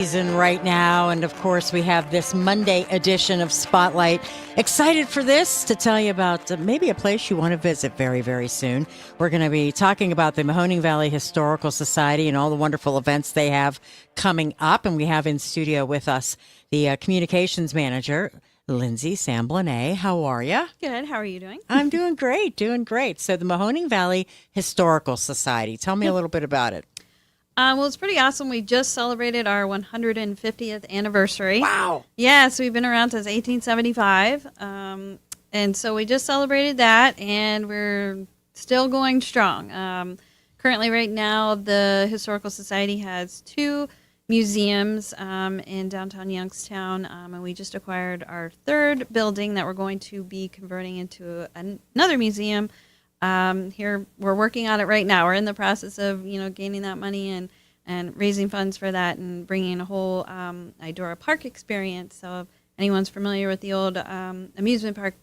Season right now, and of course we have this Monday edition of Spotlight. Excited for this to tell you about maybe a place you want to visit very, very soon. We're going to be talking about the Mahoning Valley Historical Society and all the wonderful events they have coming up, and we have in studio with us the communications manager, Lindsay Samblonnet. How are you? Good. How are you doing? I'm doing great, doing great. So the Mahoning Valley Historical Society, tell me a little bit about it. Well, it's pretty awesome. We just celebrated our 150th anniversary. Wow. Yeah, so we've been around since 1875. And so we just celebrated that, and we're still going strong. Currently, right now, the Historical Society has two museums in downtown Youngstown, and we just acquired our third building that we're going to be converting into another museum. Here we're working on it right now. We're in the process of gaining that money and raising funds for that and bringing a whole Idora Park experience. So if anyone's familiar with the old amusement park,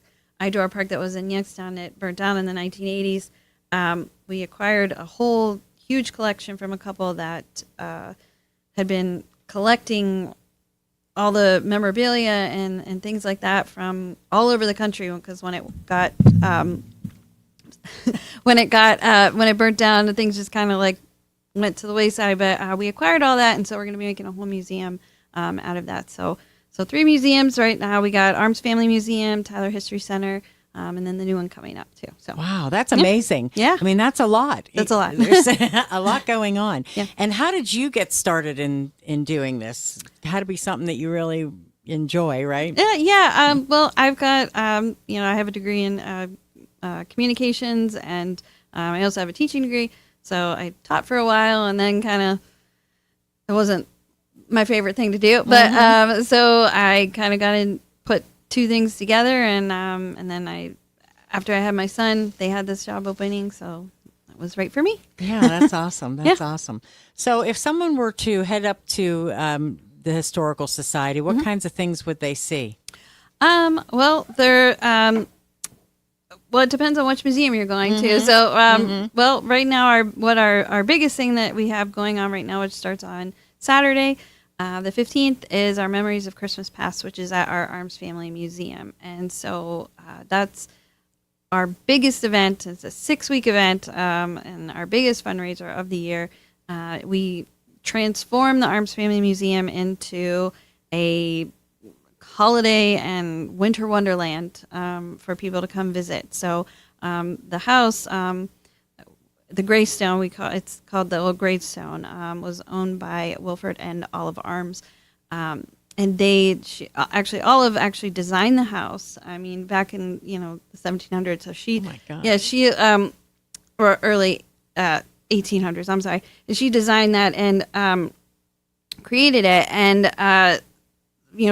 Idora Park that was in Youngstown, it burnt down in the 1980s. We acquired a whole huge collection from a couple that had been collecting all the memorabilia and things like that from all over the country, because when it got when it burnt down, the things just kind of like went to the wayside. But we acquired all that, and so we're going to be making a whole museum out of that. So three museums right now. We got Arms Family Museum, Tyler History Center, and then the new one coming up too. So wow, that's amazing. Yeah. I mean, that's a lot. That's a lot. There's a lot going on. Yeah. And how did you get started in doing this? It had to be something that you really enjoy, right? Yeah. Well, I've got I have a degree in communications, and I also have a teaching degree. So I taught for a while, and then it wasn't my favorite thing to do. But so I kind of got in, put two things together, and then after I had my son, they had this job opening, so that was right for me. Yeah, that's awesome. That's awesome. So if someone were to head up to the Historical Society, what kinds of things would they see? Well, well, it depends on which museum you're going to. So, well, right now, our biggest thing that we have going on right now, which starts on Saturday, the 15th, is our Memories of Christmas Past, which is at our Arms Family Museum. And so that's our biggest event. It's a 6-week event, and our biggest fundraiser of the year. We transform the Arms Family Museum into a holiday and winter wonderland for people to come visit. So the house, the Greystone, it's called the Old Greystone, was owned by Wilford and Olive Arms, and Olive actually designed the house. I mean, back in the 1700s. So she, or early 1800s. I'm sorry. She designed that and created it, and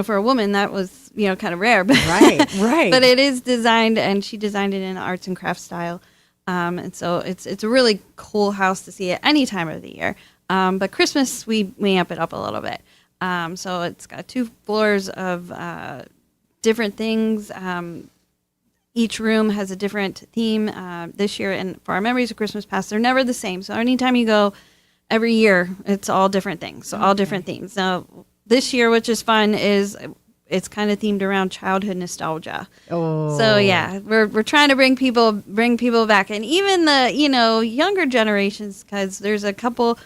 for a woman, that was, kind of rare. But Right. But it is designed, and she designed it in arts and crafts style. And so it's a really cool house to see at any time of the year. But Christmas, we amp it up a little bit. So it's got 2 floors of different things. Each room has a different theme this year. And for our Memories of Christmas Past, they're never the same. So anytime you go, every year, it's all different things. So all different themes. Now, this year, which is fun, is it's kind of themed around childhood nostalgia. Oh. So yeah, we're trying to bring people back, and even the younger generations, because there's a couple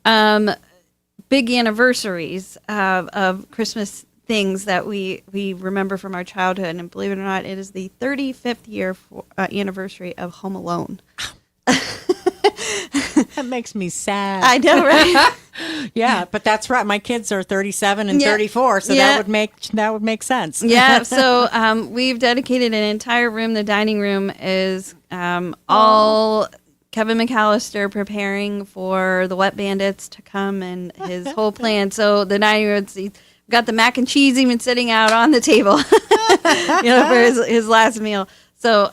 big anniversaries of Christmas things that we remember from our childhood, and believe it or not, it is the 35th anniversary of Home Alone. That makes me sad. I know, right? Yeah, but that's right. My kids are 37 and 34, so that would make sense. Yeah, so we've dedicated an entire room. The dining room is all Kevin McAllister preparing for the Wet Bandits to come and his whole plan. So the dining room, he's got the mac and cheese even sitting out on the table, for his last meal. So,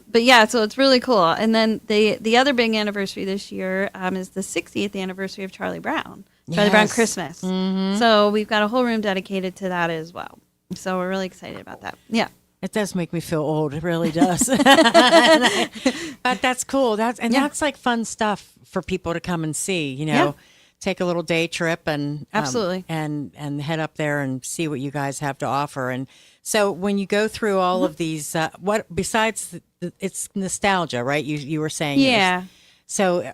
but yeah, so it's really cool. And then the other big anniversary this year is the 60th anniversary of Charlie Brown. Charlie Brown Christmas. Mm-hmm. So we've got a whole room dedicated to that as well. So we're really excited about that. Yeah. It does make me feel old. It really does. But that's cool. That's like fun stuff for people to come and see, take a little day trip and Absolutely. and head up there and see what you guys have to offer. And so when you go through all of these, what besides it's nostalgia, right? You were saying, Yeah. So,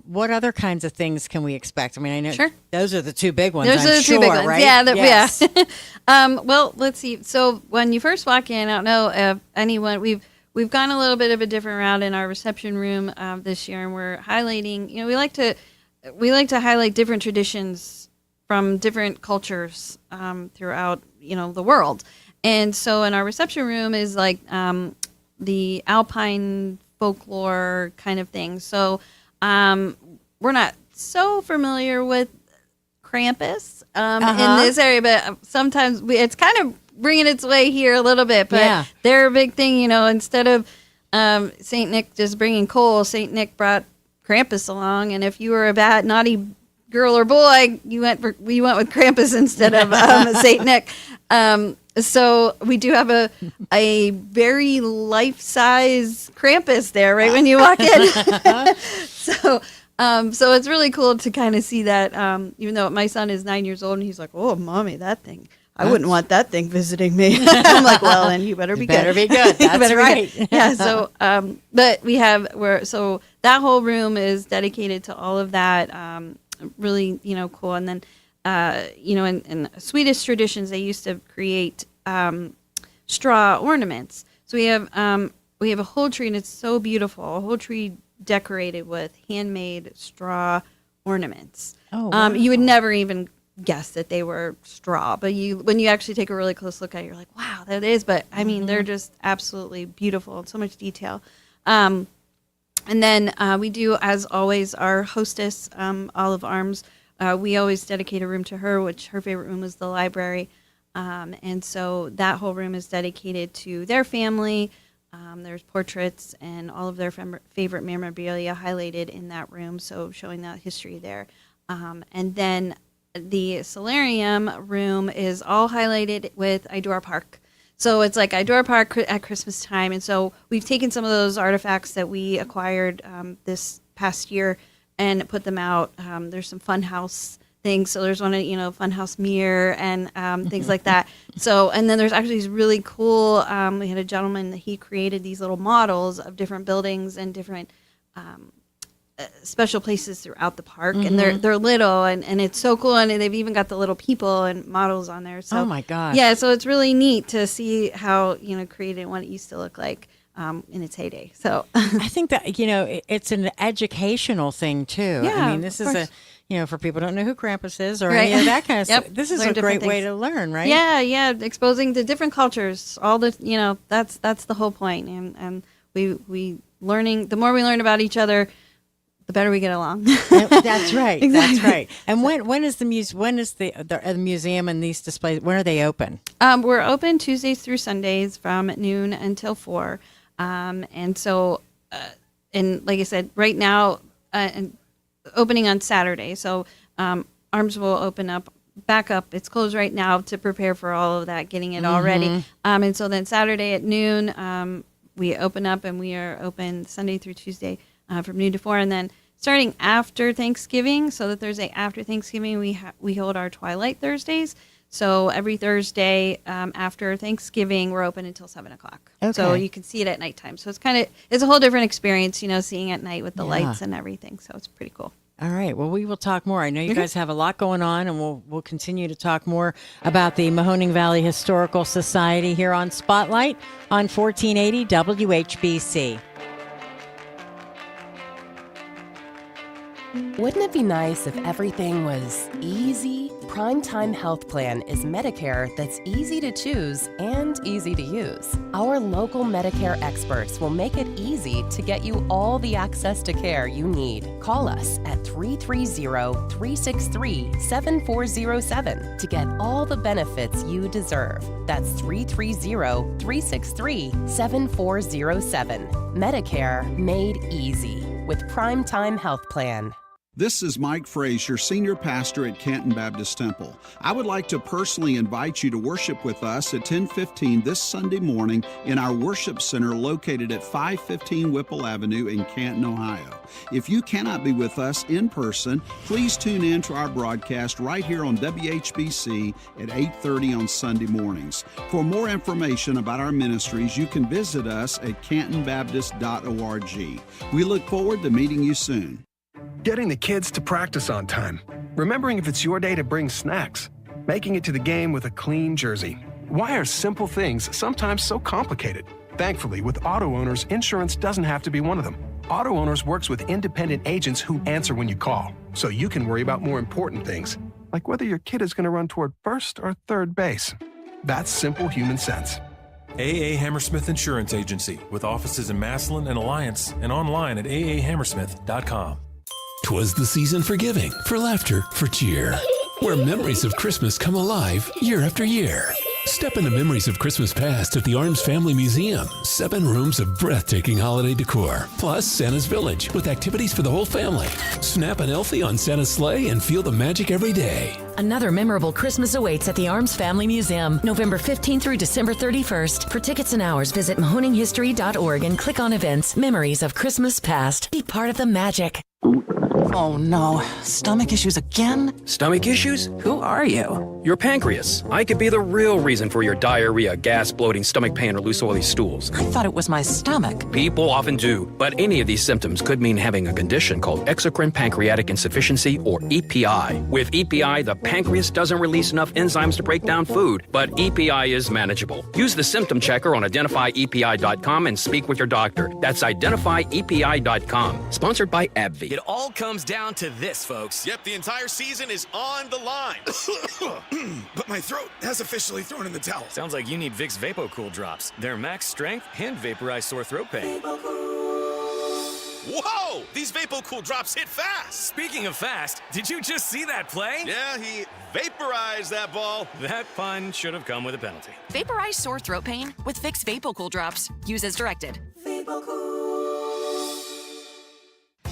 what other kinds of things can we expect? I mean, I know Sure. those are the two big ones. Those I'm are the sure, two big ones. right? Yeah, Yes. yeah. Well, let's see. So when you first walk in, I don't know if anyone we've gone a little bit of a different route in our reception room this year, and we're highlighting. We like to highlight different traditions from different cultures throughout the world. And so in our reception room is like the Alpine folklore kind of thing. So we're not so familiar with Krampus in this area, but sometimes it's kind of bringing its way here a little bit. But they're a big thing, instead of Saint Nick just bringing coal, Saint Nick brought Krampus along. And if you were a bad, naughty girl or boy, you went with Krampus instead of Saint Nick. So we do have a very life-size Krampus there right when you walk in. So it's really cool to kind of see that, even though my son is 9 years old and he's like, oh, mommy, that thing. I wouldn't want that thing visiting me. I'm like, well, then you better be good. Better be good. That's right. Yeah. So, but so that whole room is dedicated to all of that. Really, cool. And then, in Swedish traditions, they used to create straw ornaments. So we have a whole tree, and it's so beautiful. A whole tree decorated with handmade straw ornaments. Oh, wow. You would never even guess that they were straw, but when you actually take a really close look at it, you're like, wow, that is. But I mean, they're just absolutely beautiful and so much detail. And then we do, as always, our hostess, Olive Arms. We always dedicate a room to her, which her favorite room is the library. And so that whole room is dedicated to their family. There's portraits and all of their favorite memorabilia highlighted in that room, so showing that history there. And then the solarium room is all highlighted with Idora Park. So it's like Idora Park at Christmas time. And so we've taken some of those artifacts that we acquired this past year and put them out. There's some funhouse things. So there's one, funhouse mirror and things like that. So, and then there's actually these really cool, we had a gentleman that he created these little models of different buildings and different special places throughout the park, and they're little, and it's so cool, and they've even got the little people and models on there. So, oh my gosh, yeah, so it's really neat to see how created what it used to look like in its heyday. So I think that it's an educational thing too. Yeah, I mean, this is for people who don't know who Krampus is or right. any of that kind of Yep. stuff. This is Learn a great different way things. to learn, right? Yeah, exposing to different cultures. All the that's the whole point, and we learning. The more we learn about each other, the better we get along. That's right. Exactly. That's right. And when is the museum and these displays? When are they open? We're open Tuesdays through Sundays from noon until 4. And so, and like I said, right now, and opening on Saturday. So Arms will open up back up. It's closed right now to prepare for all of that, getting it all ready. And so then Saturday at noon, we open up, and we are open Sunday through Tuesday from noon to 4. And then starting after Thanksgiving, so the Thursday after Thanksgiving, we hold our Twilight Thursdays. So every Thursday after Thanksgiving, we're open until 7 o'clock. Okay. So you can see it at nighttime. So it's a whole different experience, seeing at night with the lights and everything. So it's pretty cool. All right. Well, we will talk more. I know you guys have a lot going on, and we'll continue to talk more about the Mahoning Valley Historical Society here on Spotlight on 1480 WHBC. Wouldn't it be nice if everything was easy? Primetime Health Plan is Medicare that's easy to choose and easy to use. Our local Medicare experts will make it easy to get you all the access to care you need. Call us at 330-363-7407 to get all the benefits you deserve. That's 330-363-7407. Medicare made easy with Primetime Health Plan. This is Mike Frazier, Senior Pastor at Canton Baptist Temple. I would like to personally invite you to worship with us at 10:15 this Sunday morning in our worship center located at 515 Whipple Avenue in Canton, Ohio. If you cannot be with us in person, please tune in to our broadcast right here on WHBC at 8:30 on Sunday mornings. For more information about our ministries, you can visit us at cantonbaptist.org. We look forward to meeting you soon. Getting the kids to practice on time. Remembering if it's your day to bring snacks. Making it to the game with a clean jersey. Why are simple things sometimes so complicated? Thankfully, with Auto Owners, insurance doesn't have to be one of them. Auto Owners works with independent agents who answer when you call, so you can worry about more important things, like whether your kid is going to run toward first or third base. That's simple human sense. A.A. Hammersmith Insurance Agency, with offices in Massillon and Alliance, and online at aahammersmith.com. 'Twas the season for giving, for laughter, for cheer, where memories of Christmas come alive year after year. Step into memories of Christmas past at the Arms Family Museum. 7 rooms of breathtaking holiday decor, plus Santa's Village with activities for the whole family. Snap an Elfie on Santa's sleigh and feel the magic every day. Another memorable Christmas awaits at the Arms Family Museum, November 15th through December 31st. For tickets and hours, visit mahoninghistory.org and click on events, Memories of Christmas Past. Be part of the magic. Oh no, stomach issues again? Stomach issues? Who are you? Your pancreas. I could be the real reason for your diarrhea, gas, bloating, stomach pain, or loose oily stools. I thought it was my stomach. People often do, but any of these symptoms could mean having a condition called exocrine pancreatic insufficiency, or EPI. With EPI, the pancreas doesn't release enough enzymes to break down food, but EPI is manageable. Use the symptom checker on identifyepi.com and speak with your doctor. That's identifyepi.com. Sponsored by AbbVie. It all comes down to this, folks. Yep, the entire season is on the line. But my throat has officially thrown in the towel. Sounds like you need Vicks VapoCool drops. They're max strength and vaporize sore throat pain. Whoa! These VapoCool drops hit fast. Speaking of fast, did you just see that play? Yeah, he vaporized that ball. That pun should have come with a penalty. Vaporize sore throat pain with Vicks VapoCool drops. Use as directed.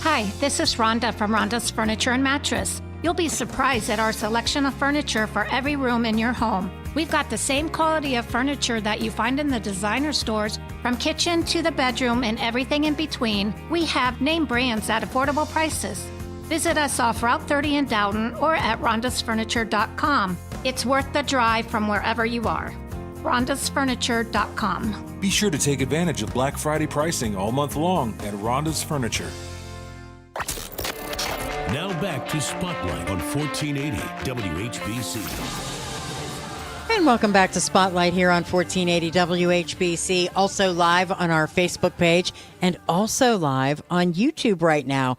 Hi, this is Rhonda from Rhonda's Furniture and Mattress. You'll be surprised at our selection of furniture for every room in your home. We've got the same quality of furniture that you find in the designer stores, from kitchen to the bedroom and everything in between. We have name brands at affordable prices. Visit us off Route 30 in Downton or at rondasfurniture.com. It's worth the drive from wherever you are. rondasfurniture.com. Be sure to take advantage of Black Friday pricing all month long at Rhonda's Furniture. Now back to Spotlight on 1480 WHBC. And welcome back to Spotlight here on 1480 WHBC, also live on our Facebook page and also live on YouTube right now.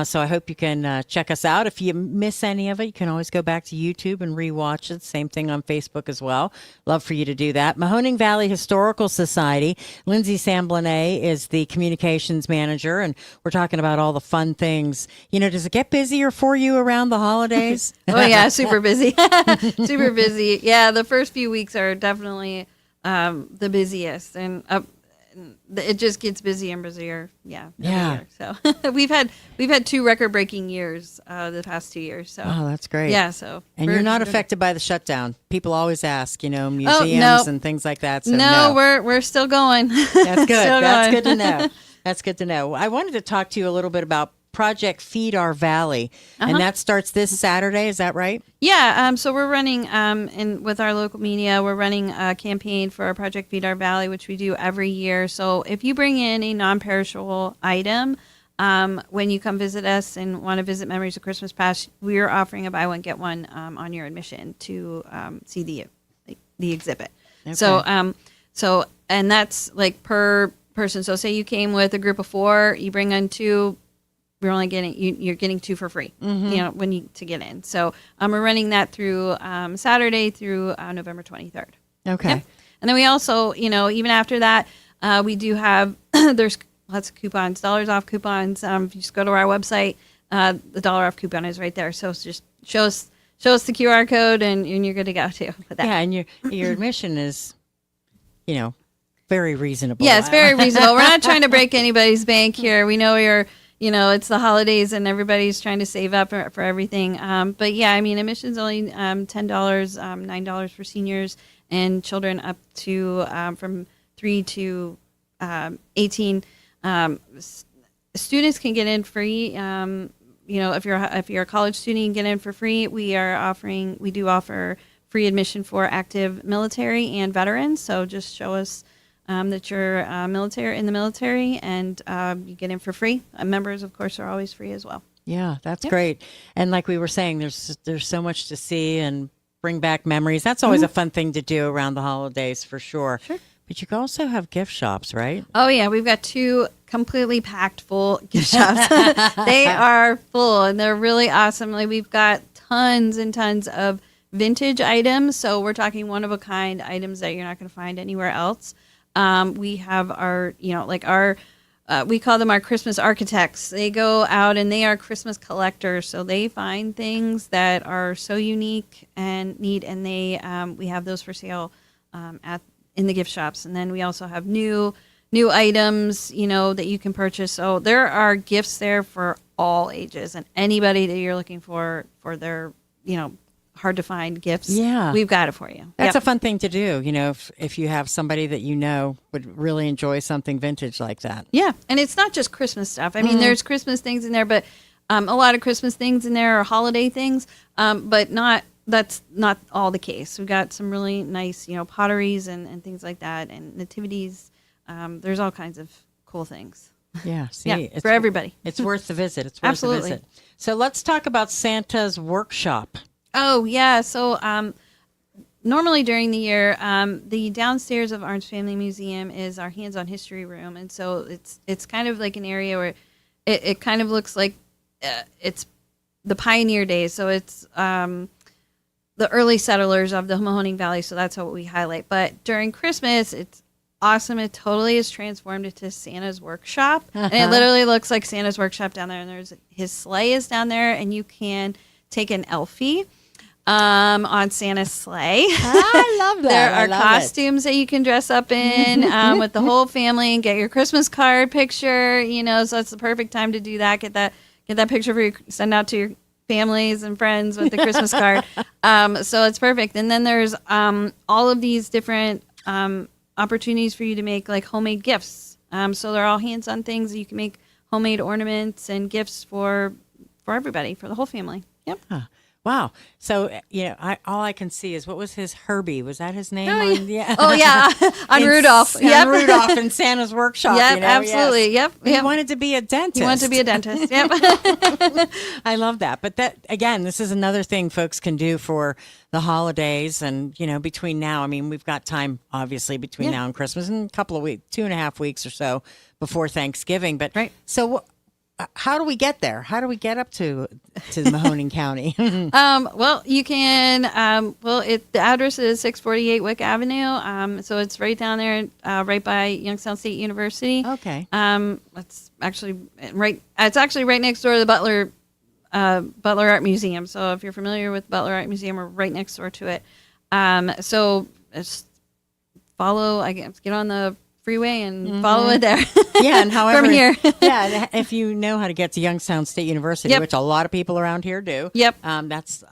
So I hope you can check us out. If you miss any of it, you can always go back to YouTube and rewatch it. Same thing on Facebook as well. Love for you to do that. Mahoning Valley Historical Society. Lindsay Samblanet is the communications manager, and we're talking about all the fun things. You know, does it get busier for you around the holidays? Oh, yeah, super busy. Super busy. Yeah, the first few weeks are definitely the busiest, and it just gets busier and busier. Yeah. Yeah. So we've had 2 record-breaking years the past 2 years. So oh, that's great. Yeah. So and you're not affected by the shutdown. People always ask, you know, museums and things like that. So no, we're still going. That's good. That's good to know. That's good to know. I wanted to talk to you a little bit about Project Feed Our Valley, and that starts this Saturday. Is that right? Yeah. So we're running, with our local media, we're running a campaign for our Project Feed Our Valley, which we do every year. So if you bring in a non-perishable item, when you come visit us and want to visit Memories of Christmas Past, we are offering a buy one get one on your admission to see the exhibit. Okay. So and that's like per person. So say you came with a group of 4, you bring in 2. We're only getting you're getting 2 for free, you know, to get in. So we're running that through Saturday through November 23rd. Okay. Yep. And then we also, you know, even after that, we do have there's lots of coupons, dollars off coupons. If you just go to our website, the dollar off coupon is right there. So it's just show us the QR code, and you're good to go too. With that. Yeah, and your admission is, you know, very reasonable. Yeah, it's very reasonable. We're not trying to break anybody's bank here. We know it's the holidays and everybody's trying to save up for everything. But yeah, I mean, admission's only $10, $9 for seniors and children up to from 3 to 18. Students can get in free. If you're a college student, you can get in for free. We do offer free admission for active military and veterans. So just show us that you're in the military, and you get in for free. Members, of course, are always free as well. Yeah, that's great. And like we were saying, there's so much to see and bring back memories. That's always a fun thing to do around the holidays, for sure. Sure. But you can also have gift shops, right? Oh, yeah. We've got 2 completely packed full gift shops. They are full, and they're really awesome. Like, we've got tons and tons of vintage items. So we're talking one-of-a-kind items that you're not going to find anywhere else. We have our, we call them our Christmas architects. They go out and they are Christmas collectors. So they find things that are so unique and neat, and we have those for sale in the gift shops. And then we also have new items, that you can purchase. So there are gifts there for all ages and anybody that you're looking for their, hard to find gifts. Yeah. We've got it for you. That's a fun thing to do, if you have somebody that would really enjoy something vintage like that. Yeah. And it's not just Christmas stuff. I mean, there's Christmas things in there, but a lot of Christmas things in there are holiday things, but that's not all the case. We've got some really nice, potteries and things like that, and nativities. There's all kinds of cool things. Yeah, see, it's for everybody. It's worth the visit. It's worth Absolutely. the visit. So let's talk about Santa's workshop. Oh, yeah. So normally during the year, the downstairs of Arms Family Museum is our hands-on history room. And so it's kind of like an area where it kind of looks like it's the pioneer days. So it's the early settlers of the Mahoning Valley. So that's what we highlight. But during Christmas, it's awesome. It totally is transformed into Santa's workshop. And it literally looks like Santa's workshop down there. And his sleigh is down there, and you can take an Elfie on Santa's sleigh. I love that. There are costumes that you can dress up in with the whole family and get your Christmas card picture. So it's the perfect time to do that. Get that picture for send out to your families and friends with the Christmas card. So it's perfect. And then there's all of these different opportunities for you to make like homemade gifts. So they're all hands-on things. You can make homemade ornaments and gifts for everybody, for the whole family. Yep. Huh. Wow. So, all I can see is, what was his Herbie? Was that his name? Oh, yeah. On Rudolph. Yep. On Rudolph in Santa's workshop. Yep, absolutely. Yes. Yep. He wanted to be a dentist. He wanted to be a dentist. Yep. I love that. But again, this is another thing folks can do for the holidays. And, between now, we've got time, obviously, between now and Christmas, and a couple of weeks, 2.5 weeks or so before Thanksgiving. But so how do we get there? How do we get up to Mahoning County? Well, you can. The address is 648 Wick Avenue. So it's right down there, right by Youngstown State University. Okay. It's actually right. It's actually right next door to the Butler Art Museum. So if you're familiar with Butler Art Museum, we're right next door to it. So just follow. Get on the freeway and follow it there. Yeah, and however from here. Yeah, and if you know how to get to Youngstown State University, which a lot of people around here do. Yep. That's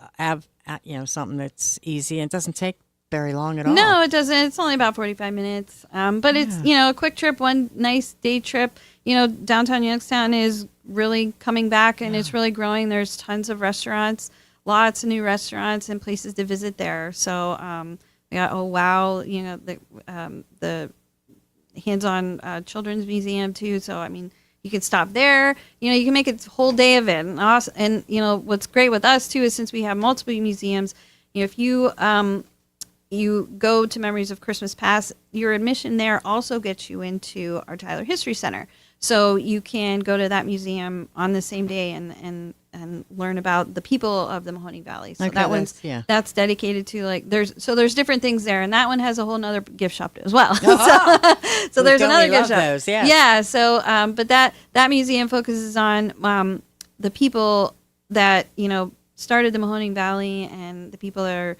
something that's easy and doesn't take very long at all. No, it doesn't. It's only about 45 minutes. But it's a quick trip, one nice day trip. Downtown Youngstown is really coming back, and it's really growing. There's tons of restaurants, lots of new restaurants and places to visit there. So we got the hands-on children's museum too. So you can stop there. You can make a whole day of it. And what's great with us too is, since we have multiple museums, if you go to Memories of Christmas Past, your admission there also gets you into our Tyler History Center. So you can go to that museum on the same day and learn about the people of the Mahoning Valley. So that one's that's dedicated to there's different things there, and that one has a whole nother gift shop as well. So there's another gift shop. Those, yeah. So but that museum focuses on the people that started the Mahoning Valley, and the people that are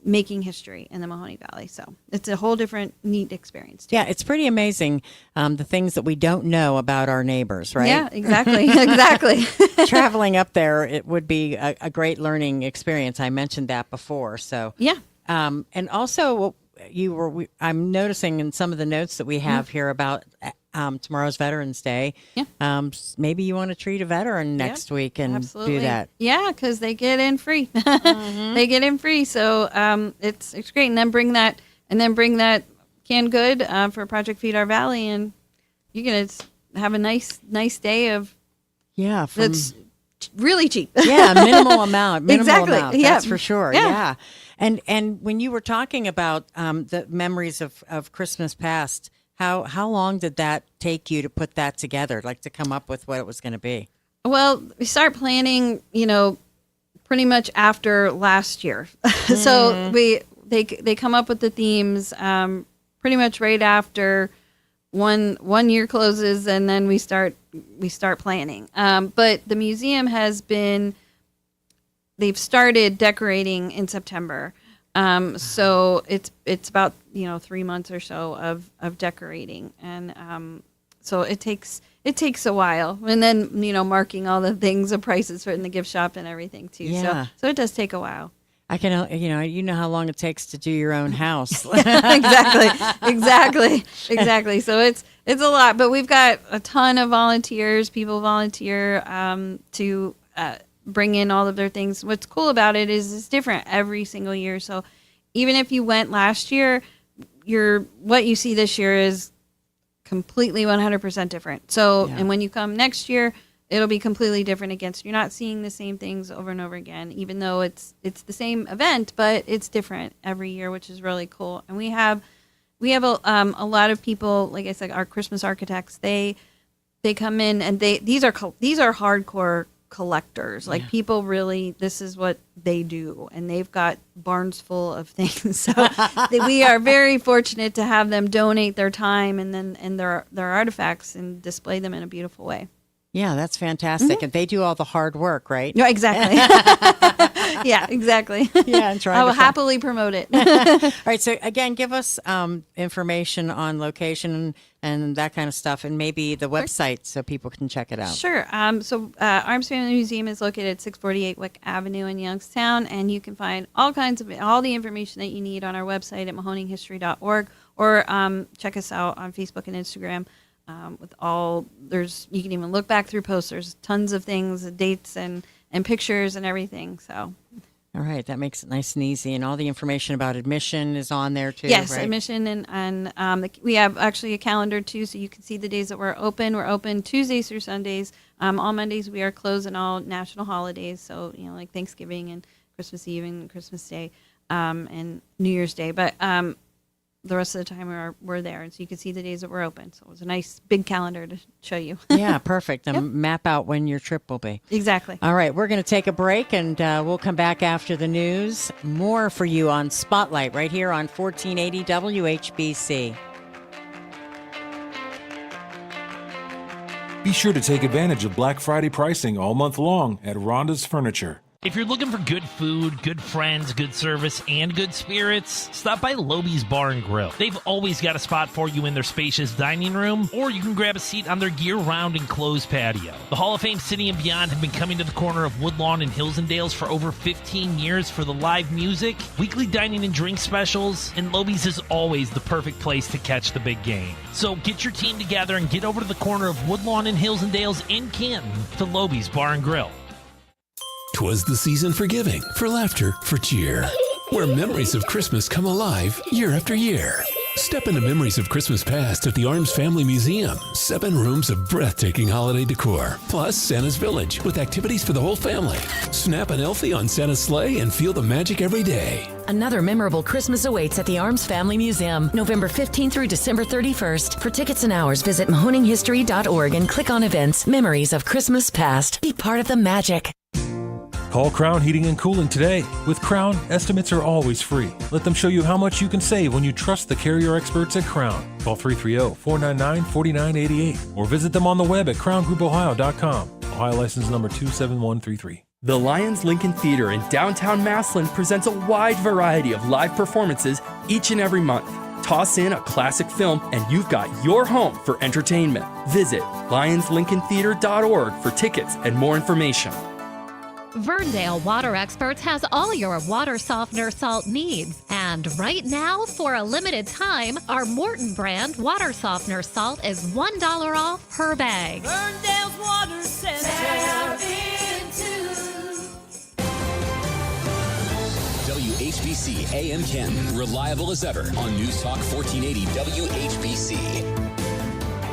making history in the Mahoning Valley. So it's a whole different neat experience too. Yeah, it's pretty amazing the things that we don't know about our neighbors, right? Yeah, exactly. Exactly. Traveling up there, it would be a great learning experience. I mentioned that before. So yeah. And also I'm noticing in some of the notes that we have here about tomorrow's Veterans Day. Yeah. Maybe you want to treat a veteran next week and absolutely. do that. Yeah, because they get in free. They get in free. So it's great. And then bring that canned good for Project Feed Our Valley, and you're gonna have a nice day of that's really cheap. Yeah, minimal amount. Exactly. Amount, yeah. That's for sure. Yeah. Yeah. And when you were talking about the memories of Christmas past, how long did that take you to put that together, like to come up with what it was going to be? Well, we start planning, pretty much after last year. So they come up with the themes pretty much right after one year closes, and then we start planning. But the museum they've started decorating in September. So it's about 3 months or so of decorating, and so it takes a while, and then marking all the things, the prices for it in the gift shop and everything too. Yeah. So it does take a while. I can how long it takes to do your own house. Exactly. So it's a lot, but we've got a ton of volunteers. People volunteer to bring in all of their things. What's cool about it is it's different every single year. So even if you went last year, what you see this year is completely 100% different. So, and when you come next year, it'll be completely different again. So you're not seeing the same things over and over again, even though it's the same event, but it's different every year, which is really cool. And we have a lot of people, like I said, our Christmas architects. They come in, and these are hardcore collectors. Like people really, this is what they do, and they've got barns full of things. So we are very fortunate to have them donate their time and their artifacts and display them in a beautiful way. Yeah, that's fantastic. And they do all the hard work, right? Yeah, exactly. Yeah, exactly. Yeah, and I will happily promote it. All right. So again, give us information on location and that kind of stuff, and maybe the website so people can check it out. Sure. So Arms Family Museum is located at 648 Wick Avenue in Youngstown, and you can find all the information that you need on our website at mahoninghistory.org, or check us out on Facebook and Instagram. You can even look back through posts. There's tons of things, dates and pictures and everything. So, all right, that makes it nice and easy. And all the information about admission is on there too. Yes, right? admission and we have actually a calendar too, so you can see the days that we're open. We're open Tuesdays through Sundays. All Mondays we are closed, and all national holidays. So like Thanksgiving and Christmas Eve and Christmas Day, and New Year's Day. But the rest of the time we're there, and so you can see the days that we're open. So it was a nice big calendar to show you. Yeah, perfect. And map out when your trip will be. Exactly. All right, we're going to take a break, and we'll come back after the news. More for you on Spotlight right here on 1480 WHBC. Be sure to take advantage of Black Friday pricing all month long at Rhonda's Furniture. If you're looking for good food, good friends, good service, and good spirits, stop by Loby's Bar and Grill. They've always got a spot for you in their spacious dining room, or you can grab a seat on their year-round enclosed patio. The Hall of Fame City and Beyond have been coming to the corner of Woodlawn and Hillsdales for over 15 years for the live music, weekly dining and drink specials, and Loby's is always the perfect place to catch the big game. So get your team together and get over to the corner of Woodlawn and Hillsdales in Canton to Loby's Bar and Grill. 'Twas the season for giving, for laughter, for cheer, where memories of Christmas come alive year after year. Step into memories of Christmas past at the Arms Family Museum. 7 rooms of breathtaking holiday decor, plus Santa's Village with activities for the whole family. Snap an Elfie on Santa's sleigh and feel the magic every day. Another memorable Christmas awaits at the Arms Family Museum, November 15th through December 31st. For tickets and hours, visit mahoninghistory.org and click on events, Memories of Christmas Past. Be part of the magic. Call Crown Heating and Cooling today. With Crown, estimates are always free. Let them show you how much you can save when you trust the carrier experts at Crown. Call 330-499-4988 or visit them on the web at crowngroupohio.com. Ohio license number 27133. The Lions Lincoln Theater in downtown Massillon presents a wide variety of live performances each and every month. Toss in a classic film and you've got your home for entertainment. Visit lionslincolntheater.org for tickets and more information. Verndale Water Experts has all your water softener salt needs. And right now, for a limited time, our Morton brand water softener salt is $1 off per bag. Verndale's Water Center. WHBC AM Canton, reliable as ever on News Talk 1480 WHBC.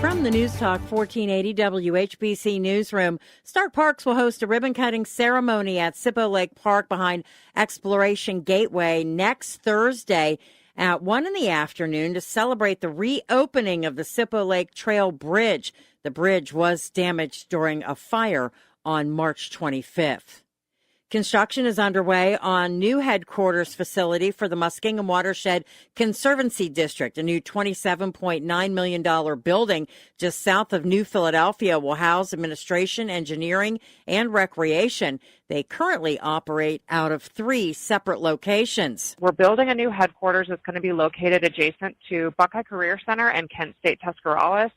From the News Talk 1480 WHBC newsroom, Stark Parks will host a ribbon-cutting ceremony at Sippo Lake Park behind Exploration Gateway next Thursday at 1 in the afternoon to celebrate the reopening of the Sippo Lake Trail Bridge. The bridge was damaged during a fire on March 25th. Construction is underway on new headquarters facility for the Muskingum Watershed Conservancy District. A new $27.9 million building just south of New Philadelphia will house administration, engineering, and recreation. They currently operate out of 3 separate locations. We're building a new headquarters that's going to be located adjacent to Buckeye Career Center and Kent State Tuscarawas.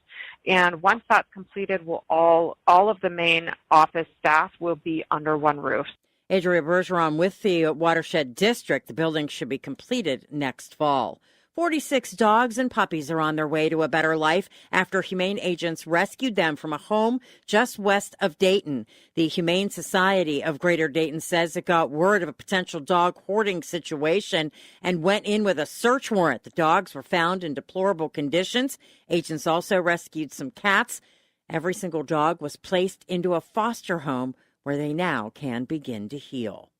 And once that's completed, all of the main office staff will be under one roof. Adria Bergeron with the Watershed District. The building should be completed next fall. 46 dogs and puppies are on their way to a better life after humane agents rescued them from a home just west of Dayton. The Humane Society of Greater Dayton says it got word of a potential dog hoarding situation and went in with a search warrant. The dogs were found in deplorable conditions. Agents also rescued some cats. Every single dog was placed into a foster home where they now can begin to heal.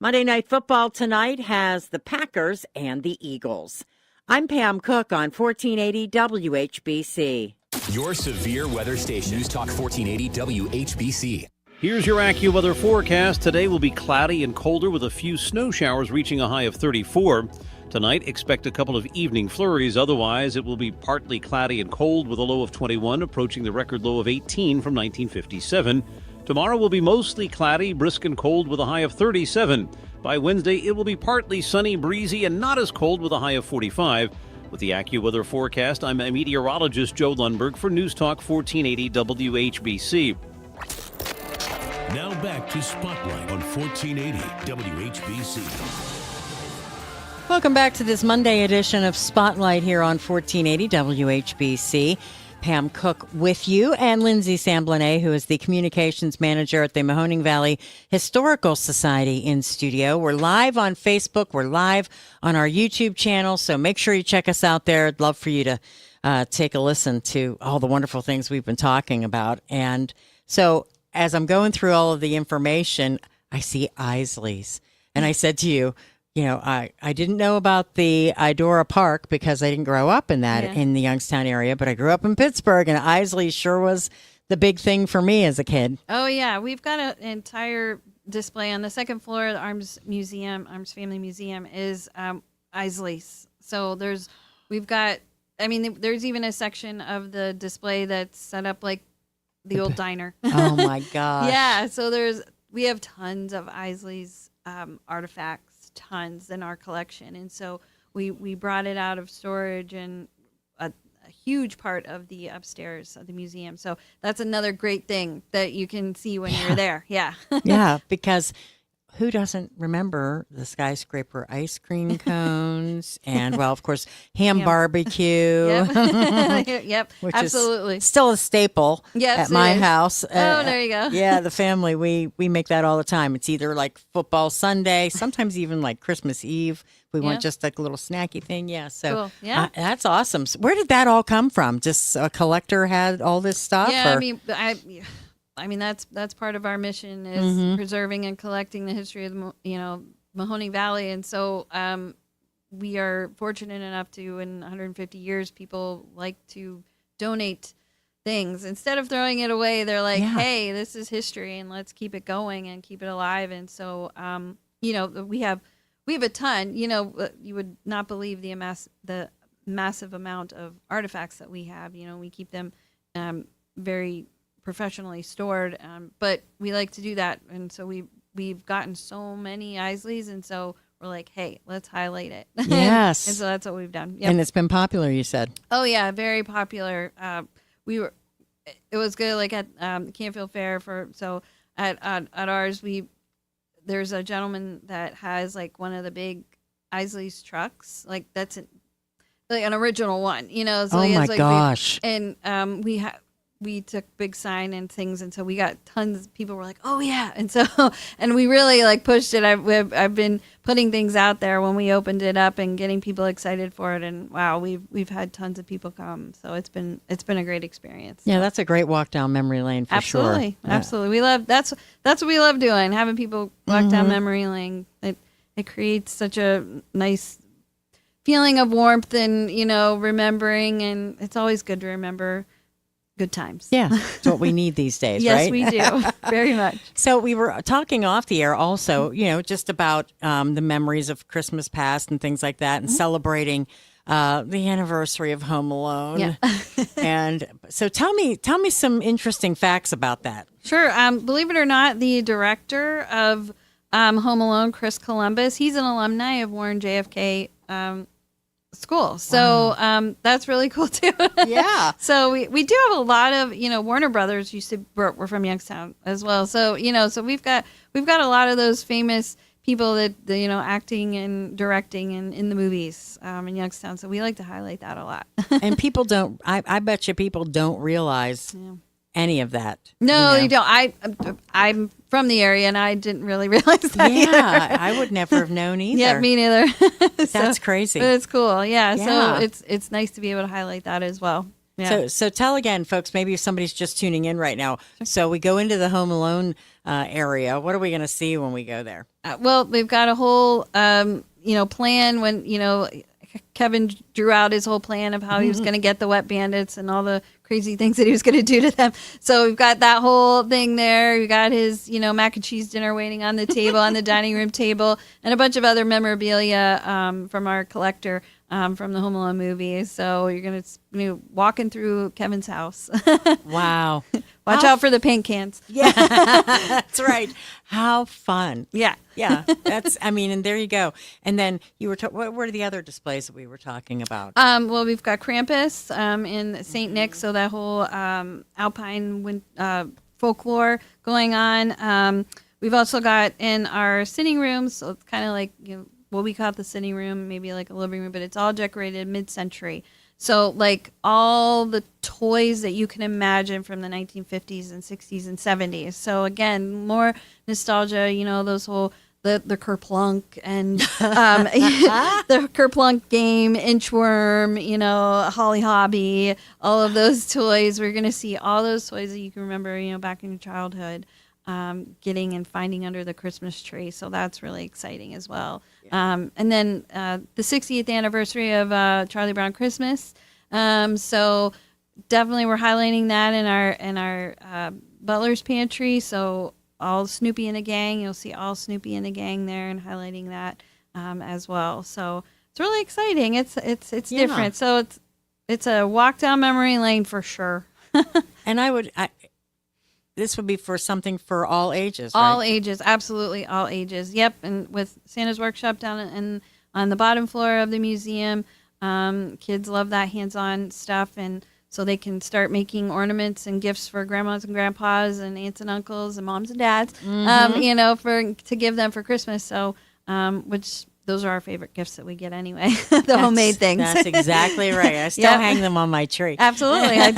Monday Night Football tonight has the Packers and the Eagles. I'm Pam Cook on 1480 WHBC. Your severe weather station, News Talk 1480 WHBC. Here's your AccuWeather forecast. Today will be cloudy and colder with a few snow showers reaching a high of 34. Tonight, expect a couple of evening flurries. Otherwise, it will be partly cloudy and cold with a low of 21, approaching the record low of 18 from 1957. Tomorrow will be mostly cloudy, brisk and cold with a high of 37. By Wednesday, it will be partly sunny, breezy, and not as cold with a high of 45. With the AccuWeather forecast, I'm meteorologist Joe Lundberg for News Talk 1480 WHBC. Now back to Spotlight on 1480 WHBC. Welcome back to this Monday edition of Spotlight here on 1480 WHBC. Pam Cook with you, and Lindsay Samblanet, who is the communications manager at the Mahoning Valley Historical Society, in studio. We're live on Facebook. We're live on our YouTube channel, so make sure you check us out there. I'd love for you to take a listen to all the wonderful things we've been talking about. And so as I'm going through all of the information, I see Isley's. And I said to you, you know, I didn't know about the Idora Park because I didn't grow up in that in the Youngstown area, but I grew up in Pittsburgh, and Isley sure was the big thing for me as a kid. Oh, yeah. We've got an entire display on the second floor of the Arms Family Museum is Isley's. So there's even a section of the display that's set up like the old diner. Oh, my gosh. Yeah. So we have tons of Isley's artifacts. Tons in our collection, and so we brought it out of storage and a huge part of the upstairs of the museum. So that's another great thing that you can see when you're there. Yeah. Yeah, because who doesn't remember the skyscraper ice cream cones and, well, of course, ham barbecue. Yep, which absolutely. Is still a staple at my house. Oh, there you go. Yeah, the family, we make that all the time. It's either like football Sunday, sometimes even like Christmas Eve. We want just like a little snacky thing. Yeah, so cool. Yeah. That's awesome. So where did that all come from? Just a collector had all this stuff? Yeah, or? I mean, that's part of our mission is preserving and collecting the history of Mahoning Valley, and so we are fortunate enough to, in 150 years, people like to donate things instead of throwing it away. They're like, "Hey, this is history, and let's keep it going and keep it alive." And so, we have a ton. You would not believe the massive amount of artifacts that we have. We keep them very professionally stored, but we like to do that, and so we we've gotten so many Isleys, and so we're like, hey, let's highlight it. Yes. And so that's what we've done. Yep. And it's been popular, you said. Oh yeah, very popular. It was good. Like at Canfield Fair at ours, there's a gentleman that has like one of the big Isley's trucks. Like that's like an original one, you know. So Oh he my has, like, gosh! And we took big sign and things, and so we got tons of people were like, oh yeah, and so and we really like pushed it. I've been putting things out there when we opened it up and getting people excited for it, and wow, we've had tons of people come, so it's been a great experience. Yeah, that's a great walk down memory lane for sure. Absolutely. We love that's what we love doing, having people walk down memory lane. It creates such a nice feeling of warmth and, you know, remembering, and it's always good to remember good times. Yeah, it's what we need these days, yes, right? we do. Very much. So we were talking off the air also, you know, just about the memories of Christmas past and things like that, and celebrating the anniversary of Home Alone. Yeah. And so tell me some interesting facts about that. Sure. Believe it or not, the director of Home Alone, Chris Columbus, he's an alumni of Warren JFK school. So that's really cool too. Yeah. So we do have a lot of, you know, Warner Brothers we're from Youngstown as well. So, you know, so we've got a lot of those famous people that, you know, acting and directing in the movies in Youngstown. So we like to highlight that a lot. And people don't, I bet you people don't realize any of that. No, you know? you don't. I'm from the area, and I didn't really realize that Yeah, either. I would never have known either. Yeah, me neither. That's crazy. But it's cool. Yeah, Yeah. so it's nice to be able to highlight that as well. Yeah. So tell again, folks, maybe if somebody's just tuning in right now. So we go into the Home Alone area. What are we going to see when we go there? Well, we've got a whole, you know, plan when, you know, Kevin drew out his whole plan of how he was going to get the wet bandits and all the crazy things that he was going to do to them. So we've got that whole thing there. We got his, you know, mac and cheese dinner waiting on the table, on the dining room table, and a bunch of other memorabilia from our collector from the Home Alone movie. So you're going to be walking through Kevin's house. Wow. Watch out for the paint cans. Yeah, that's right. How fun. Yeah. Yeah. That's, I mean, and there you go. And then you were, what were the other displays that we were talking about? Well, we've got Krampus in St. Nick, so that whole Alpine folklore going on. We've also got in our sitting room, so it's kind of like, you know, what we call it the sitting room, maybe like a living room, but it's all decorated mid-century. So like all the toys that you can imagine from the 1950s and 60s and 70s. So again, more nostalgia, you know, those whole the Kerplunk and the Kerplunk game, Inchworm, you know, Holly Hobby, all of those toys. We're going to see all those toys that you can remember, you know, back in your childhood, getting and finding under the Christmas tree. So that's really exciting as well. And then the 60th anniversary of Charlie Brown Christmas. So definitely we're highlighting that in our Butler's Pantry. So all Snoopy and the Gang, you'll see all Snoopy and the Gang there and highlighting that as well. So it's really exciting. It's different. So it's a walk down memory lane for sure. And this would be for something for all ages, right? All ages, absolutely all ages. Yep, and with Santa's Workshop down on the bottom floor of the museum, kids love that hands-on stuff, and so they can start making ornaments and gifts for grandmas and grandpas and aunts and uncles and moms and dads, you know, to give them for Christmas. So, which those are our favorite gifts that we get anyway, homemade things. That's exactly right. I still hang them on my tree. Absolutely. I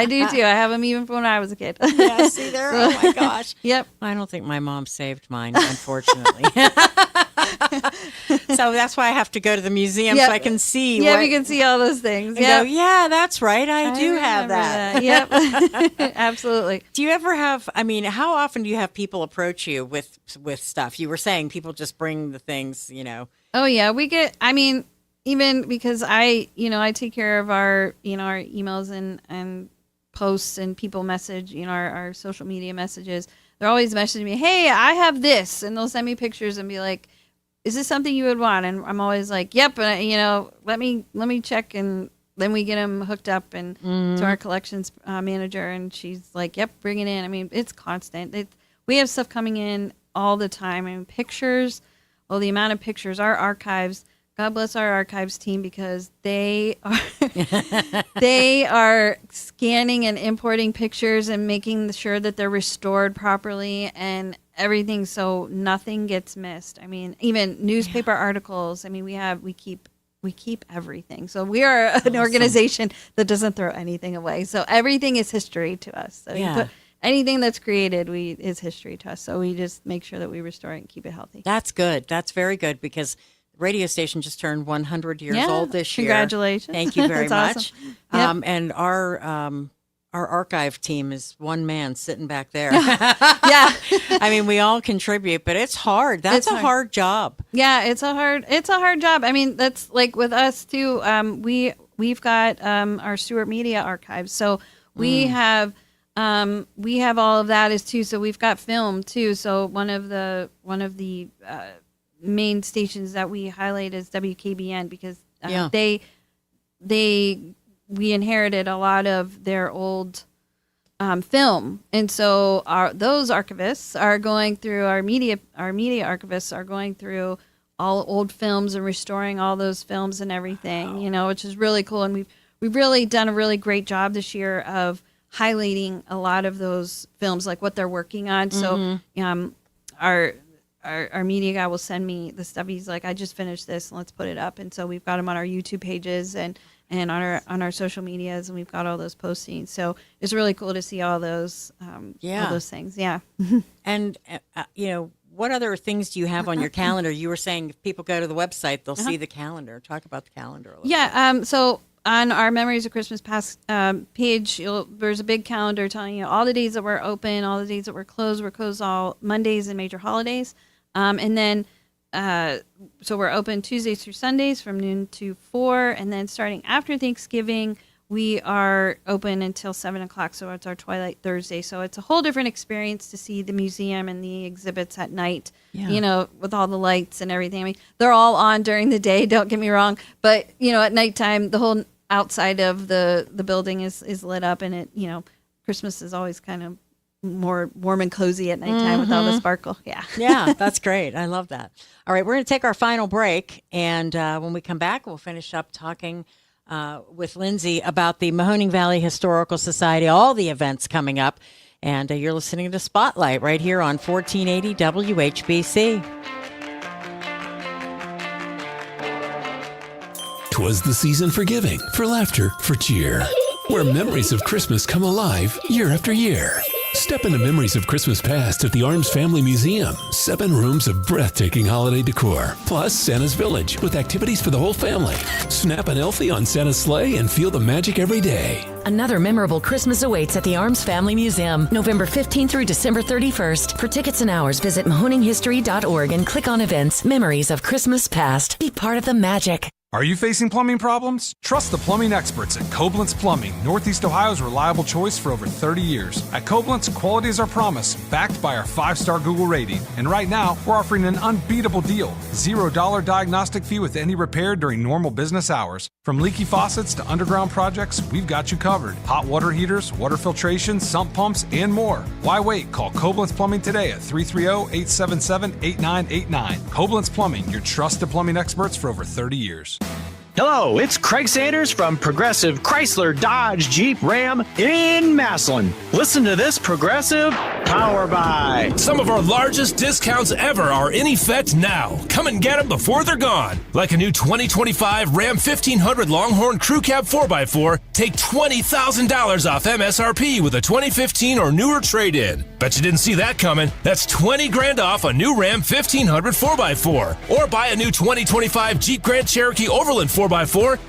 do too. I have them even from when I was a kid. Yeah, see there? Oh my gosh. Yep. I don't think my mom saved mine, unfortunately. So that's why I have to go to the museum so I can see. Yeah, we can see all those things. Yeah. Yeah, that's right. I do have that. Yep. Absolutely. Do you ever have, I mean, how often do you have people approach you with stuff? You were saying people just bring the things, you know. Oh yeah, we get, I mean, even because I take care of our emails and posts and people message, you know, our social media messages. They're always messaging me, hey, I have this. And they'll send me pictures and be like, is this something you would want? And I'm always like, yep. And you know, let me check. And then we get them hooked up and to our collections manager. And she's like, yep, bring it in. I mean, it's constant. We have stuff coming in all the time. I mean, pictures, the amount of pictures, our archives, God bless our archives team, because they are scanning and importing pictures and making sure that they're restored properly and everything, so nothing gets missed. I mean, even newspaper articles. I mean, we keep everything. So we are an organization that doesn't throw anything away. So everything is history to us. So you put anything that's created is history to us. So we just make sure that we restore it and keep it healthy. That's good. That's very good, because the radio station just turned 100 years old this year. Congratulations. Thank you very That's much. awesome. And our archive team is one man sitting back there. Yeah. I mean, we all contribute, but it's hard. That's a hard job. Yeah, it's a hard job. I mean, that's like with us too. We've got our Stewart Media archives, so we have all of that too. So we've got film too. So one of the main stations that we highlight is WKBN, because we inherited a lot of their old film, and so those archivists are going through our media archivists are going through all old films and restoring all those films and everything. You know, which is really cool, and we've really done a really great job this year of highlighting a lot of those films, like what they're working on. So our media guy will send me the stuff. He's like, I just finished this, and let's put it up. And so we've got them on our YouTube pages and on our social medias, and we've got all those postings. So it's really cool to see all those things. Yeah. And what other things do you have on your calendar? You were saying if people go to the website, they'll see the calendar. Talk about the calendar a little bit. So on our Memories of Christmas Past page, there's a big calendar telling you all the days that we're open, all the days that we're closed. We're closed all Mondays and major holidays. And then, so we're open Tuesdays through Sundays from noon to 4. And then starting after Thanksgiving, we are open until 7 o'clock. So it's our Twilight Thursday. So it's a whole different experience to see the museum and the exhibits at night, with all the lights and everything. I mean, they're all on during the day, don't get me wrong. But, at nighttime, the whole outside of the building is lit up, and it, Christmas is always kind of more warm and cozy at nighttime with all the sparkle. Yeah, that's great. I love that. All right, we're going to take our final break, and when we come back, we'll finish up talking with Lindsay about the Mahoning Valley Historical Society, all the events coming up, and you're listening to Spotlight right here on 1480 WHBC. 'Twas the season for giving, for laughter, for cheer, where memories of Christmas come alive year after year. Step into memories of Christmas past at the Arms Family Museum. 7 rooms of breathtaking holiday decor, plus Santa's Village with activities for the whole family. Snap an Elfie on Santa's sleigh and feel the magic every day. Another memorable Christmas awaits at the Arms Family Museum, November 15th through December 31st. For tickets and hours, visit mahoninghistory.org and click on events, Memories of Christmas Past. Be part of the magic. Are you facing plumbing problems? Trust the plumbing experts at Koblenz Plumbing, Northeast Ohio's reliable choice for over 30 years. At Koblenz, quality is our promise, backed by our 5-star Google rating. And right now, we're offering an unbeatable deal. $0 diagnostic fee with any repair during normal business hours. From leaky faucets to underground projects, we've got you covered. Hot water heaters, water filtration, sump pumps, and more. Why wait? Call Koblenz Plumbing today at 330-877-8989. Koblenz Plumbing, your trusted plumbing experts for over 30 years. Hello, it's Craig Sanders from Progressive Chrysler Dodge Jeep Ram in Massillon. Listen to this Progressive Power Buy. Some of our largest discounts ever are in effect now. Come and get them before they're gone. Like a new 2025 Ram 1500 Longhorn Crew Cab 4x4, take $20,000 off MSRP with a 2015 or newer trade-in. Bet you didn't see that coming. That's $20,000 off a new Ram 1500 4x4. Or buy a new 2025 Jeep Grand Cherokee Overland 4x4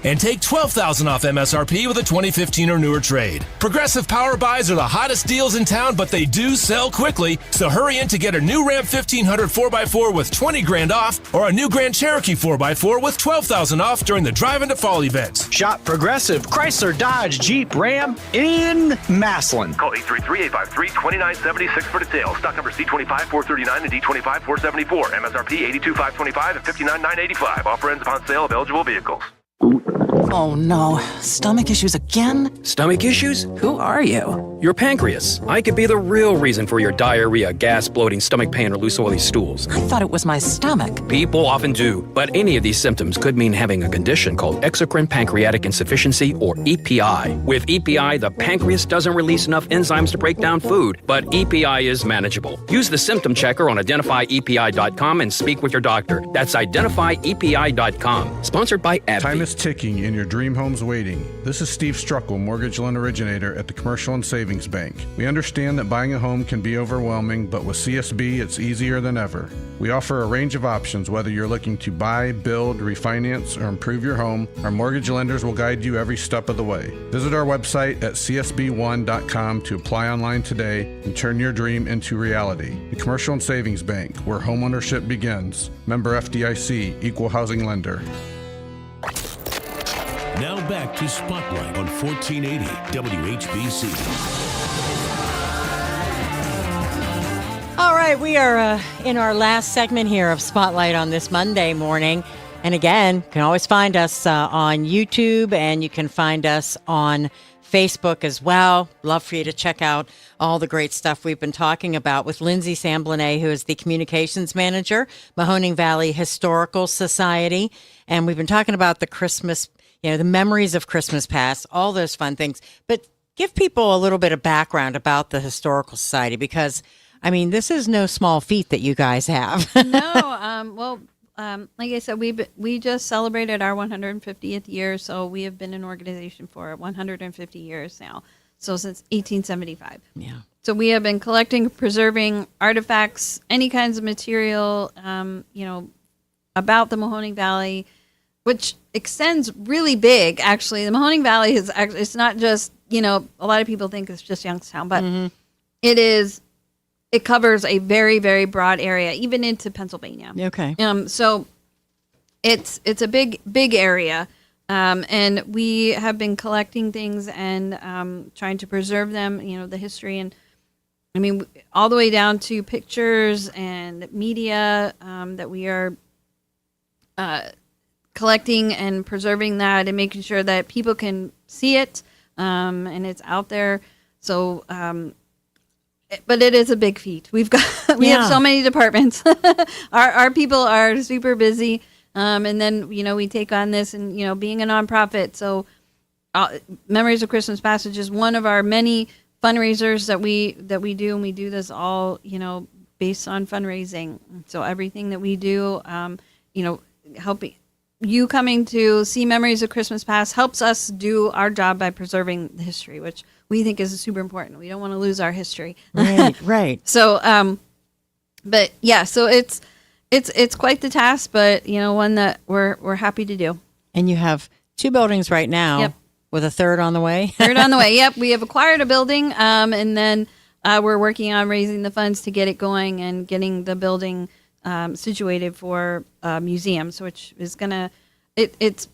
and take $12,000 off MSRP with a 2015 or newer trade. Progressive Power Buys are the hottest deals in town, but they do sell quickly. So hurry in to get a new Ram 1500 4x4 with $20,000 off or a new Grand Cherokee 4x4 with $12,000 off during the Drive Into Fall event. Shop Progressive Chrysler Dodge Jeep Ram in Massillon. Call 833-853-2976 for details. Stock number C25-439 and D25-474. MSRP $82,525 and $59,985. Offer ends upon sale of eligible vehicles. Oh no, stomach issues again? Stomach issues? Who are you? Your pancreas. I could be the real reason for your diarrhea, gas, bloating, stomach pain, or loose oily stools. I thought it was my stomach. People often do, but any of these symptoms could mean having a condition called exocrine pancreatic insufficiency, or EPI. With EPI, the pancreas doesn't release enough enzymes to break down food, but EPI is manageable. Use the symptom checker on identifyepi.com and speak with your doctor. That's identifyepi.com. Sponsored by AbbVie. Time is ticking and your dream home's waiting. This is Steve Struckle, mortgage loan originator at the Commercial and Savings Bank. We understand that buying a home can be overwhelming, but with CSB, it's easier than ever. We offer a range of options, whether you're looking to buy, build, refinance, or improve your home. Our mortgage lenders will guide you every step of the way. Visit our website at csb1.com to apply online today and turn your dream into reality. The Commercial and Savings Bank, where homeownership begins. Member FDIC, Equal Housing Lender. Now back to Spotlight on 1480 WHBC. All right, we are in our last segment here of Spotlight on this Monday morning. And again, you can always find us on YouTube, and you can find us on Facebook as well. Love for you to check out all the great stuff we've been talking about with Lindsay Samblanet, who is the communications manager, Mahoning Valley Historical Society. And we've been talking about the Christmas, the memories of Christmas past, all those fun things. But give people a little bit of background about the Historical Society, because this is no small feat that you guys have. No, like I said, we just celebrated our 150th year, so we have been an organization for 150 years now. So since 1875. Yeah. So we have been collecting, preserving artifacts, any kinds of material, about the Mahoning Valley, which extends really big. Actually, the Mahoning Valley it's not just a lot of people think it's just Youngstown, but it covers a very, very broad area, even into Pennsylvania. Okay. So it's a big area, and we have been collecting things and trying to preserve them. The history, and all the way down to pictures and media that we are collecting and preserving that, and making sure that people can see it, and it's out there. So. But it is a big feat. We have so many departments. Our people are super busy, and then we take on this, and being a nonprofit. So, Memories of Christmas Passage is one of our many fundraisers that we do, and we do this all based on fundraising. So everything that we do, helping you coming to see Memories of Christmas Past helps us do our job by preserving the history, which we think is super important. We don't want to lose our history. Right. So, but yeah, so it's quite the task, but one that we're happy to do. And you have 2 buildings right now. Yep. With a third on the way. Third on the way. Yep. We have acquired a building, and then we're working on raising the funds to get it going and getting the building situated for museums, which is gonna. It's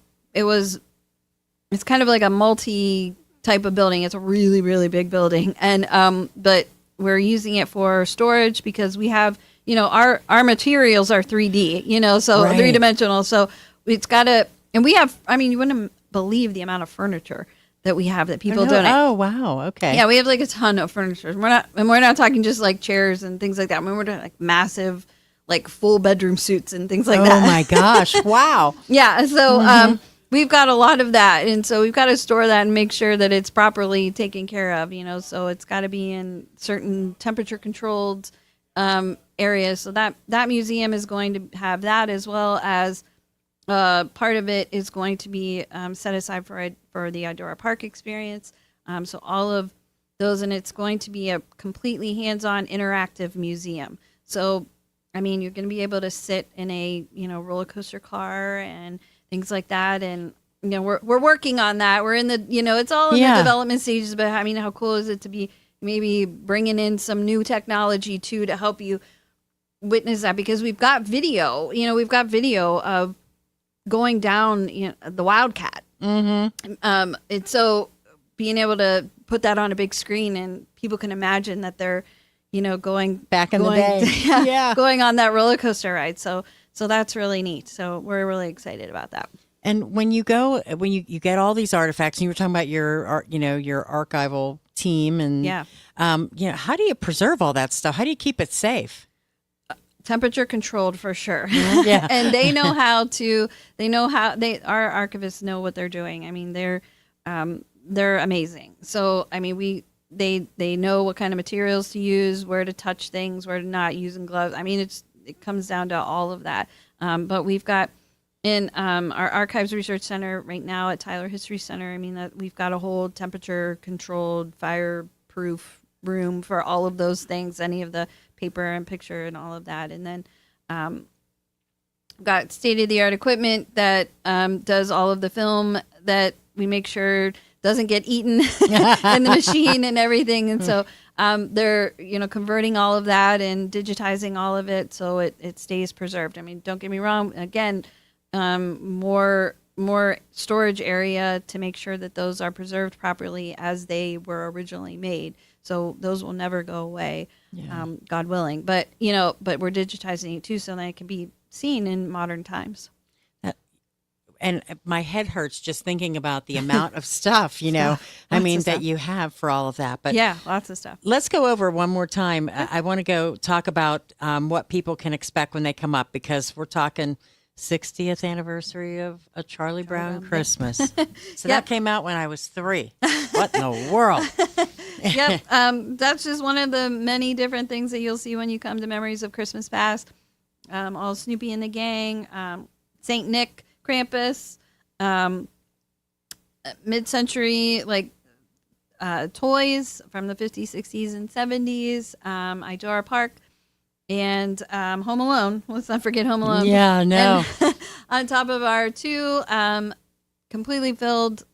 kind of like a multi type of building. It's a really, really big building, and but we're using it for storage because we have our materials are 3D, so Right. 3-dimensional. So it's got to, and we have. You wouldn't believe the amount of furniture that we have that people donate. Oh, wow. Okay. Yeah, we have like a ton of furniture. We're not talking just like chairs and things like that. We're doing like massive, like full bedroom suits and things like that. Oh my gosh. Wow. Yeah. So we've got a lot of that. And so we've got to store that and make sure that it's properly taken care of, so it's got to be in certain temperature controlled areas. So that museum is going to have that, as well as part of it is going to be set aside for the Idora Park experience. So all of those, and it's going to be a completely hands-on interactive museum. So, you're going to be able to sit in a, roller coaster car and things like that. And, we're working on that. We're in the, it's all in the development stages, but how cool is it to be maybe bringing in some new technology too, to help you witness that? Because we've got video, of going down the Wildcat. Mm-hmm. It's so being able to put that on a big screen and people can imagine that they're going back in the day, going on that roller coaster ride. So that's really neat. So we're really excited about that. And when you go, when you get all these artifacts, and you were talking about your archival team, and how do you preserve all that stuff? How do you keep it safe? Temperature controlled for sure. Yeah. And our archivists know what they're doing. I mean, they're amazing. So, I mean, they know what kind of materials to use, where to touch things, where to not, using gloves. I mean, it comes down to all of that. But we've got in our Archives Research Center right now at Tyler History Center, I mean, we've got a whole temperature controlled, fireproof room for all of those things, any of the paper and picture and all of that. And then got state-of-the-art equipment that does all of the film that we make sure doesn't get eaten in the machine and everything. And so they're converting all of that and digitizing all of it so it stays preserved. I mean, don't get me wrong, again, more storage area to make sure that those are preserved properly as they were originally made. So those will never go away, God willing. But we're digitizing it too, so that it can be seen in modern times. And my head hurts just thinking about the amount of stuff, that you have for all of that. But yeah, lots of stuff. Let's go over one more time. I want to go talk about what people can expect when they come up, because we're talking 60th anniversary of A Charlie Brown Christmas. So that came out when I was 3. What in the world? Yep. That's just one of the many different things that you'll see when you come to Memories of Christmas Past. All Snoopy and the Gang, Saint Nick, Krampus, mid-century toys from the 50s, 60s, and 70s, Idora Park, and Home Alone. Let's not forget Home Alone. Yeah, no. And on top of our 2 completely filled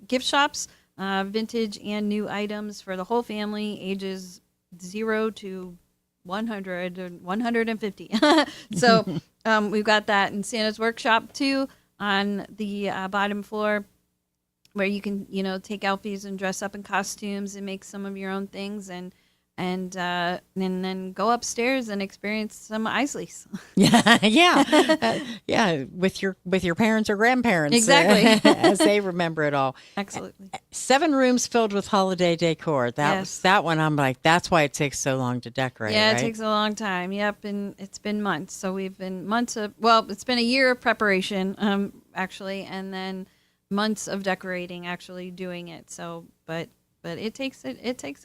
gift shops, vintage and new items for the whole family, ages 0 to 100 and 150. So we've got that in Santa's Workshop too on the bottom floor, where you can take Elfies and dress up in costumes and make some of your own things, and then go upstairs and experience some Isleys. Yeah, with your parents or grandparents, exactly, as they remember it all. Absolutely. 7 rooms filled with holiday decor. That one. I'm like, that's why it takes so long to decorate. Yeah, right? It takes a long time. Yep, and it's been months. So we've been it's been a year of preparation, actually, and then months of decorating, actually doing it. So, but it takes a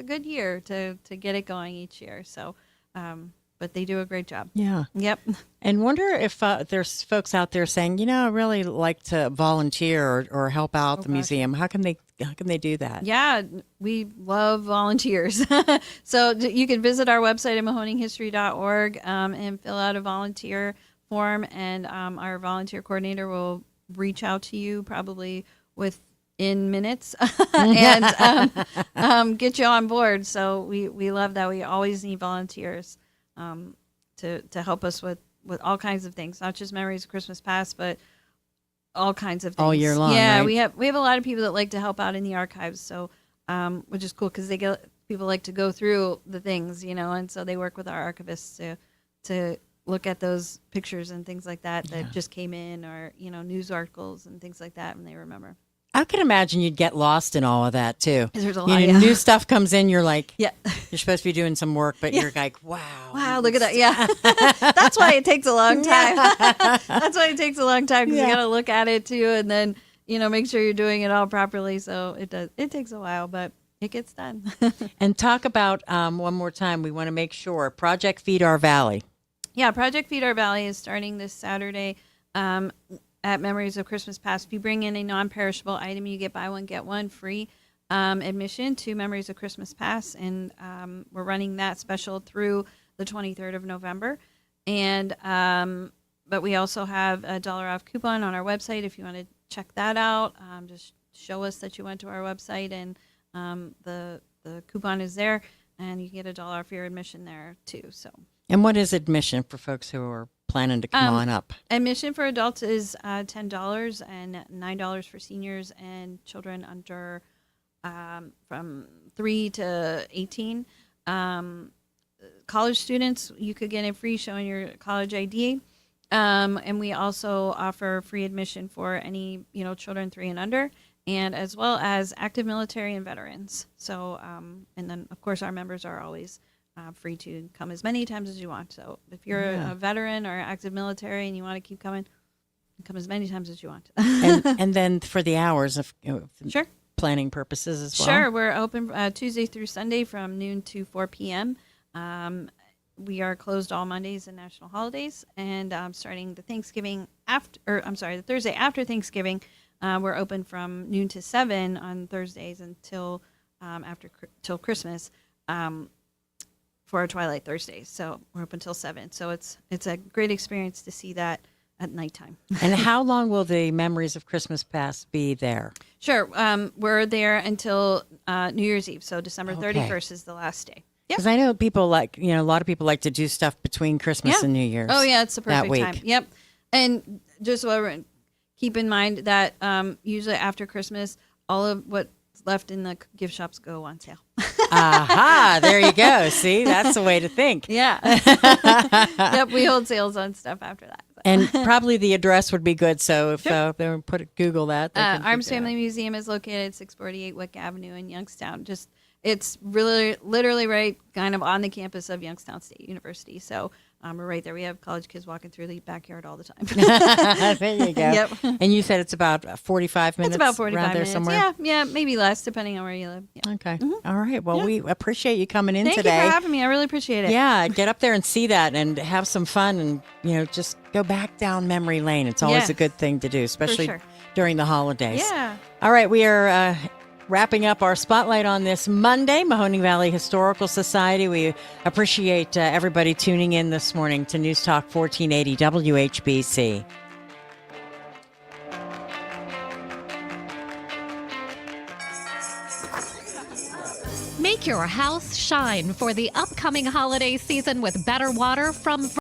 good year to get it going each year. So, but they do a great job. Yeah. Yep. And wonder if there's folks out there saying, I really like to volunteer or help out the museum. How can they do that? Yeah, we love volunteers. So you can visit our website at mahoninghistory.org and fill out a volunteer form, and our volunteer coordinator will reach out to you probably within minutes and get you on board. So we love that. We always need volunteers to help us with all kinds of things, not just Memories of Christmas Past, but all kinds of things. All year long. Yeah, right? we have a lot of people that like to help out in the archives. So which is cool, because people like to go through the things, and so they work with our archivists to look at those pictures and things like that just came in, or news articles and things like that, and they remember. I could imagine you'd get lost in all of that too. There's a lot. New stuff comes in, you're like, you're supposed to be doing some work, but you're like, wow, look at that. Yeah, that's why it takes a long time. That's why it takes a long time, because you got to look at it too, and then make sure you're doing it all properly. So it takes a while, but it gets done. And talk about one more time. We want to make sure Project Feed Our Valley. Yeah, Project Feed Our Valley is starting this Saturday at Memories of Christmas Past. If you bring in a non-perishable item, you get buy one, get one free admission to Memories of Christmas Past. And we're running that special through the 23rd of November. And but we also have a $1 off coupon on our website if you want to check that out. Just show us that you went to our website, and the coupon is there, and you get $1 off your admission there too. So. And what is admission for folks who are planning to come on up? Admission for adults is $10 and $9 for seniors and children under from 3 to 18. College students, you could get in free showing your college ID. And we also offer free admission for any, children 3 and under, and as well as active military and veterans. So, and then of course our members are always free to come as many times as you want. So if you're a veteran or active military and you want to keep coming, come as many times as you want. and then for the hours of sure, planning purposes as well. Sure, we're open Tuesday through Sunday from noon to 4 p.m. We are closed all Mondays and national holidays, and starting the the Thursday after Thanksgiving, we're open from noon to 7 on Thursdays until till Christmas for our Twilight Thursdays. So we're open till 7. So it's a great experience to see that at nighttime. And how long will the Memories of Christmas Past be there? Sure, we're there until New Year's Eve. So December 31st is the last day. Because I know people a lot of people like to do stuff between Christmas and New Year's. Oh, yeah, it's the perfect that week. time. Yep. And just keep in mind that usually after Christmas, all of what's left in the gift shops go on sale. Aha, there you go. See, that's the way to think. Yeah. Yep, we hold sales on stuff after that. And probably the address would be good. So if they would Google that. Arms Family Museum is located at 648 Wick Avenue in Youngstown. It's really literally right kind of on the campus of Youngstown State University. So we're right there. We have college kids walking through the backyard all the time. There you go. Yep. And you said it's about 45 minutes. It's about 45 around there minutes. somewhere. Yeah, maybe less depending on where you live. Yeah. Okay. All right. Well, we appreciate you coming in Thank today. you for having me. I really appreciate it. Yeah, get up there and see that and have some fun and, just go back down memory lane. It's always a good thing to do, especially during the holidays. Yeah. All right. We are wrapping up our spotlight on this Monday, Mahoning Valley Historical Society. We appreciate everybody tuning in this morning to News Talk 1480 WHBC. Make your house shine for the upcoming holiday season with better water from